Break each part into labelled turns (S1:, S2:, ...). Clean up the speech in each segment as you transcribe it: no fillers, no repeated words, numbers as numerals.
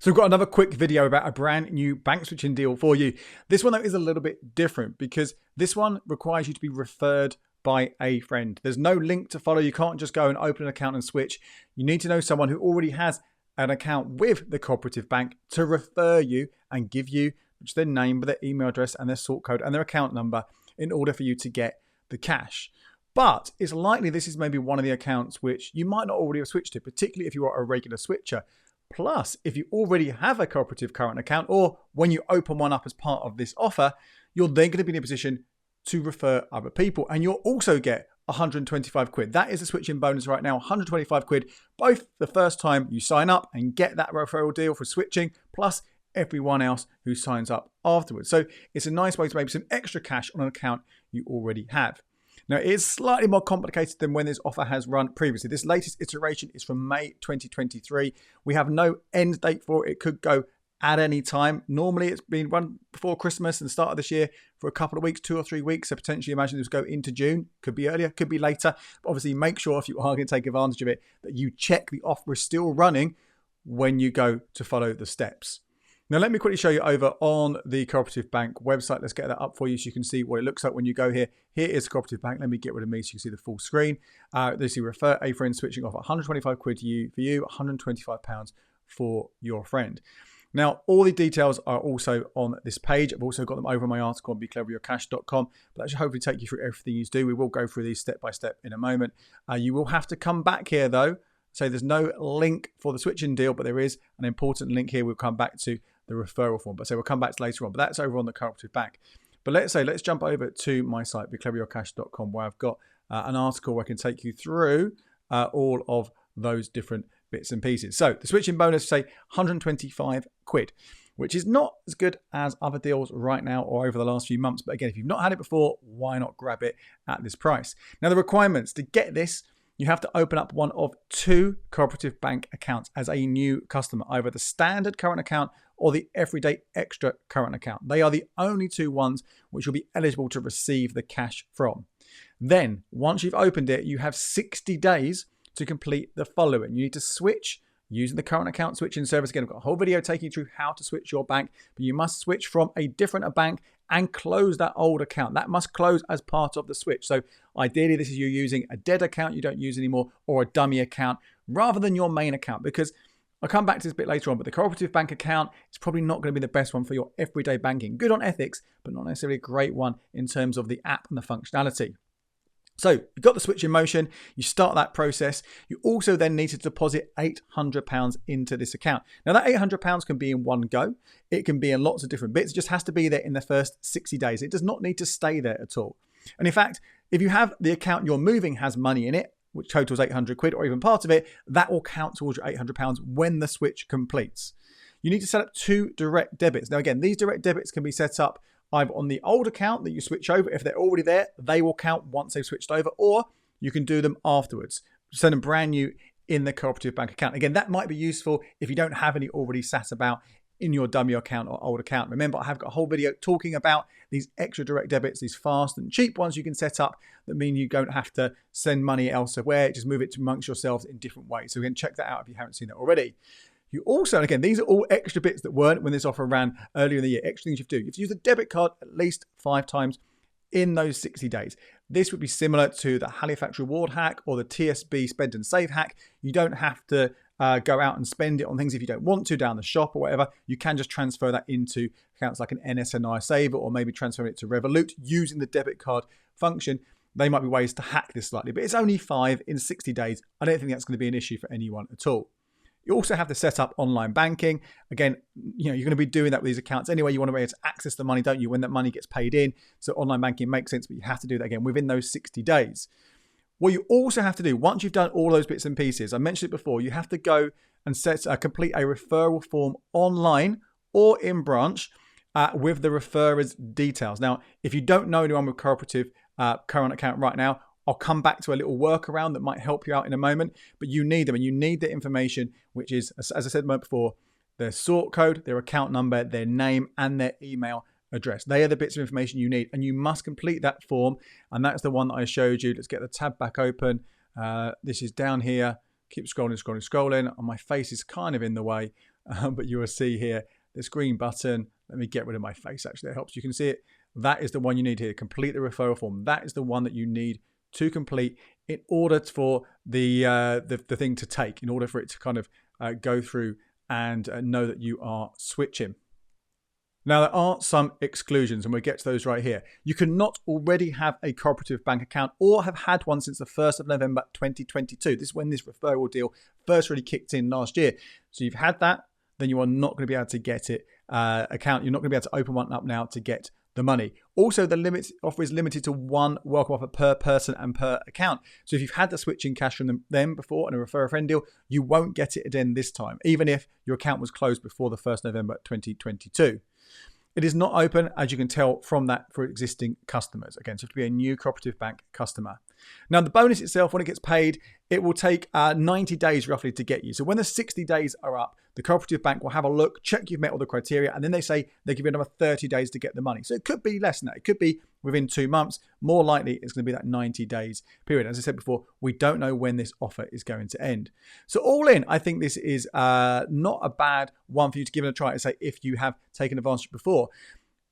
S1: So we've got another quick video about a brand new bank switching deal for you. This one though is a little bit different because this one requires you to be referred by a friend. There's no link to follow. You can't just go and open an account and switch. You need to know someone who already has an account with the cooperative bank to refer you and give you just their name, their email address and their sort code and their account number in order for you to get the cash. But it's likely this is maybe one of the accounts which you might not already have switched to, particularly if you are a regular switcher. Plus, if you already have a cooperative current account, or when you open one up as part of this offer, you're then going to be in a position to refer other people. And you'll also get 125 quid. That is a switching bonus right now, 125 quid, both the first time you sign up and get that referral deal for switching, plus everyone else who signs up afterwards. So it's a nice way to make some extra cash on an account you already have. Now, it is slightly more complicated than when this offer has run previously. This latest iteration is from May 2023. We have no end date for it. It could go at any time. Normally, it's been run before Christmas and the start of this year for a couple of weeks, 2 or 3 weeks. So potentially imagine this go into June. Could be earlier, could be later. But obviously, make sure if you are going to take advantage of it, that you check the offer is still running when you go to follow the steps. Now, let me quickly show you over on the Cooperative Bank website. Let's get that up for you so you can see what it looks like when you go here. Here is Cooperative Bank. Let me get rid of me so you can see the full screen. This is Refer-a-friend switching offer, 125 quid for you, 125 pounds for your friend. Now, all the details are also on this page. I've also got them over in my article on becleveryourcash.com, but that should hopefully take you through everything you do. We will go through these step by step in a moment. You will have to come back here though. So there's no link for the switching deal, but there is an important link here we'll come back to, the referral form. But so we'll come back to later on, but that's over on the Cooperative Bank. But let's jump over to my site, becleveryourcash.com, where I've got an article where I can take you through all of those different bits and pieces. So the switching bonus, say 125 quid, which is not as good as other deals right now or over the last few months. But again, if you've not had it before, why not grab it at this price? Now, the requirements to get this, you have to open up one of 2 Cooperative Bank accounts as a new customer, either the standard current account or the everyday extra current account. They are the only 2 ones which will be eligible to receive the cash from. Then, once you've opened it, you have 60 days to complete the following. You need to switch using the current account switching service. Again, I've got a whole video taking you through how to switch your bank, but you must switch from a different bank and close that old account. That must close as part of the switch. So ideally, this is you using a dead account you don't use anymore or a dummy account rather than your main account, because I'll come back to this a bit later on, but the Cooperative Bank account is probably not going to be the best one for your everyday banking. Good on ethics, but not necessarily a great one in terms of the app and the functionality. So you've got the switch in motion, you start that process. You also then need to deposit £800 into this account. Now that £800 can be in one go. It can be in lots of different bits. It just has to be there in the first 60 days. It does not need to stay there at all. And in fact, if you have the account you're moving has money in it, which totals 800 quid or even part of it, that will count towards your £800 when the switch completes. You need to set up 2 direct debits. Now again, these direct debits can be set up either on the old account that you switch over. If they're already there, they will count once they've switched over, or you can do them afterwards. Send them brand new in the Cooperative Bank account. Again, that might be useful if you don't have any already sat about in your dummy account or old account. Remember, I have got a whole video talking about these extra direct debits, these fast and cheap ones you can set up that mean you don't have to send money elsewhere, just move it amongst yourselves in different ways. So you can check that out if you haven't seen it already. You also, and again, these are all extra bits that weren't when this offer ran earlier in the year, extra things you have to do. You have to use the debit card at least 5 times in those 60 days. This would be similar to the Halifax reward hack or the TSB spend and save hack. You don't have to go out and spend it on things if you don't want to down the shop or whatever. You can just transfer that into accounts like an NSNI saver or maybe transfer it to Revolut using the debit card function. They might be ways to hack this slightly, but it's only 5 in 60 days. I don't think that's going to be an issue for anyone at all. You also have to set up online banking. Again, you're going to be doing that with these accounts anyway. You want to be able to access the money, don't you, when that money gets paid in. So online banking makes sense, but you have to do that again within those 60 days. What you also have to do, once you've done all those bits and pieces, I mentioned it before, you have to go and complete a referral form online or in branch with the referrer's details. Now, if you don't know anyone with cooperative current account right now, I'll come back to a little workaround that might help you out in a moment, but you need them and you need the information, which is, as I said before, their sort code, their account number, their name, and their email address. They are the bits of information you need, and you must complete that form. And that's the one that I showed you. Let's get the tab back open. This is down here. Keep scrolling, and my face is kind of in the way. but you will see here this green button. Let me get rid of my face, actually, that helps. You can see it. That is the one you need here. Complete the referral form. That is the one that you need to complete in order for the thing to take, in order for it to kind of go through and know that you are switching. Now, there are some exclusions, and we'll get to those right here. You cannot already have a cooperative bank account or have had one since the 1st of November 2022. This is when this referral deal first really kicked in last year. So you've had that, then you are not going to be able to get it account. You're not going to be able to open one up now to get the money. Also, the limit offer is limited to one welcome offer per person and per account. So if you've had the switching cash from them before and a refer-a-friend deal, you won't get it again this time, even if your account was closed before the 1st November 2022. It is not open, as you can tell from that, for existing customers. Again, so you have to be a new cooperative bank customer. Now, the bonus itself, when it gets paid, it will take 90 days roughly to get you. So when the 60 days are up, the cooperative bank will have a look, check you've met all the criteria, and then they say they give you another 30 days to get the money. So it could be less than that. It could be within 2 months. More likely, it's going to be that 90 days period. As I said before, we don't know when this offer is going to end. So all in, I think this is not a bad one for you to give it a try and say if you have taken advantage before.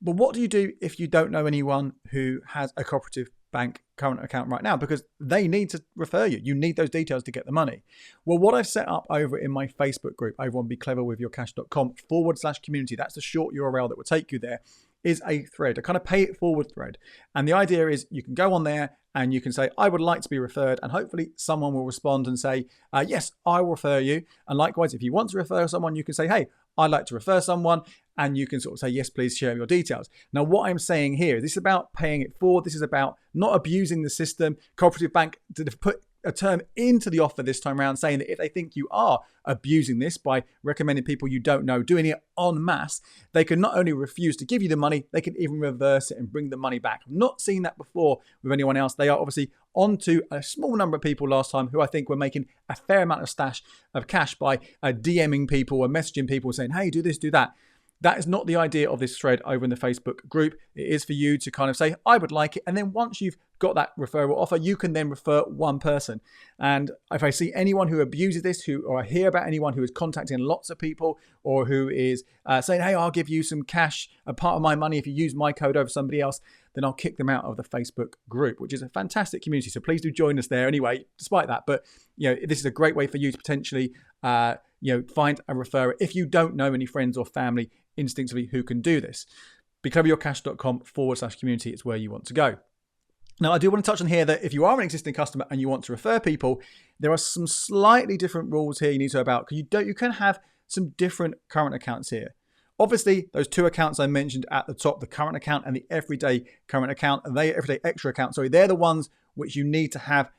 S1: But what do you do if you don't know anyone who has a cooperative bank current account right now? Because they need to refer you. You need those details to get the money. Well, what I've set up over in my Facebook group over on becleverwithyourcash.com/community, that's the short URL that will take you there, is a thread, a kind of pay it forward thread. And the idea is you can go on there and you can say, I would like to be referred. And hopefully someone will respond and say, yes, I will refer you. And likewise, if you want to refer someone, you can say, hey, I'd like to refer someone. And you can sort of say, yes, please share your details. Now, what I'm saying here, this is about paying it forward. This is about not abusing the system. Cooperative Bank did put a term into the offer this time around saying that if they think you are abusing this by recommending people you don't know, doing it en masse, they can not only refuse to give you the money, they can even reverse it and bring the money back. I've not seen that before with anyone else. They are obviously onto a small number of people last time who I think were making a fair amount of stash of cash by DMing people or messaging people saying, hey, do this, do that. That is not the idea of this thread over in the Facebook group. It is for you to kind of say, I would like it. And then once you've got that referral offer, you can then refer one person. And if I see anyone who abuses this, or I hear about anyone who is contacting lots of people or who is saying, hey, I'll give you some cash, a part of my money if you use my code over somebody else, then I'll kick them out of the Facebook group, which is a fantastic community. So please do join us there anyway, despite that. But this is a great way for you to potentially find a referrer if you don't know any friends or family instinctively who can do this. becleveryourcash.com/community is where you want to go. Now, I do want to touch on here that if you are an existing customer and you want to refer people, there are some slightly different rules here you need to know about, because you can have some different current accounts here. Obviously, those two accounts I mentioned at the top, the current account and the everyday current account, and the everyday extra account, they're the ones which you need to have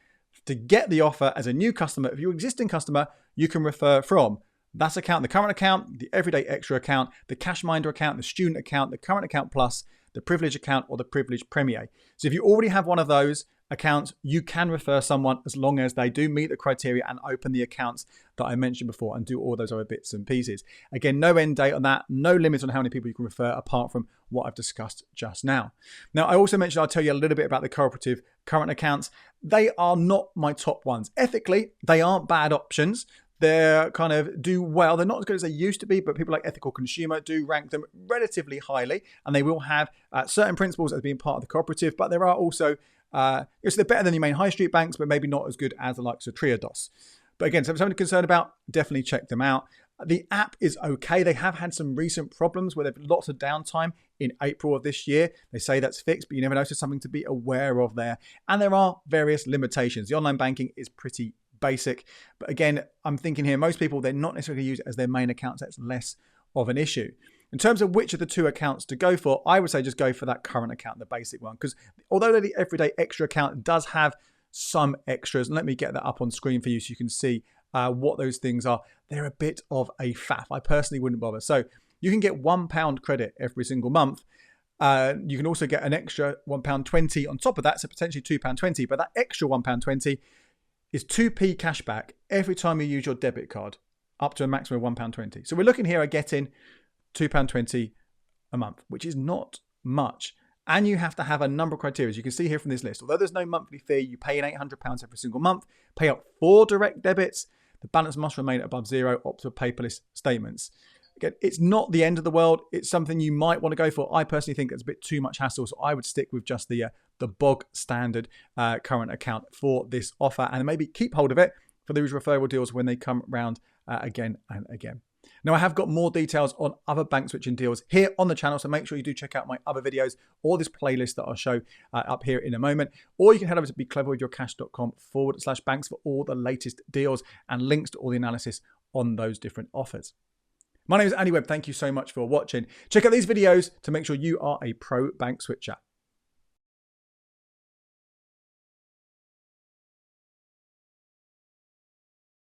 S1: to get the offer as a new customer. If you're an existing customer, you can refer from that account, the current account, the everyday extra account, the Cashminder account, the student account, the current account plus, the privilege account, or the privilege premier. So if you already have one of those accounts, you can refer someone as long as they do meet the criteria and open the accounts that I mentioned before and do all those other bits and pieces. Again, no end date on that, no limit on how many people you can refer apart from what I've discussed just now. Now, I also mentioned I'll tell you a little bit about the cooperative current accounts. They are not my top ones. Ethically, they aren't bad options. They kind of do well. They're not as good as they used to be, but people like Ethical Consumer do rank them relatively highly, and they will have certain principles as being part of the cooperative, but there are also, they're better than your main high street banks, but maybe not as good as the likes of Triodos. But again, so if something to concern about, definitely check them out. The app is okay. They have had some recent problems where they've lots of downtime in April of this year. They say that's fixed, but you never know, so something to be aware of there. And there are various limitations. The online banking is pretty basic, but again, I'm thinking here, most people, they're not necessarily use it as their main account, so it's less of an issue. In terms of which of the two accounts to go for, I would say just go for that current account, the basic one, because although the everyday extra account does have some extras, and let me get that up on screen for you so you can see what those things are, they're a bit of a faff. I personally wouldn't bother. So you can get £1 credit every single month. You can also get an extra £1.20 on top of that, so potentially £2.20, but that extra £1.20 is 2p cashback every time you use your debit card, up to a maximum of £1.20. So we're looking here at getting £2.20 a month, which is not much. And you have to have a number of criteria. As you can see here from this list, although there's no monthly fee, you pay an £800 every single month, pay up 4 direct debits. The balance must remain above zero. Opt for paperless statements. Again, it's not the end of the world. It's something you might want to go for. I personally think it's a bit too much hassle, so I would stick with just the bog standard current account for this offer, and maybe keep hold of it for these referral deals when they come round again and again. Now, I have got more details on other bank switching deals here on the channel, so make sure you do check out my other videos or this playlist that I'll show up here in a moment. Or you can head over to becleverwithyourcash.com/banks for all the latest deals and links to all the analysis on those different offers. My name is Andy Webb. Thank you so much for watching. Check out these videos to make sure you are a pro bank switcher.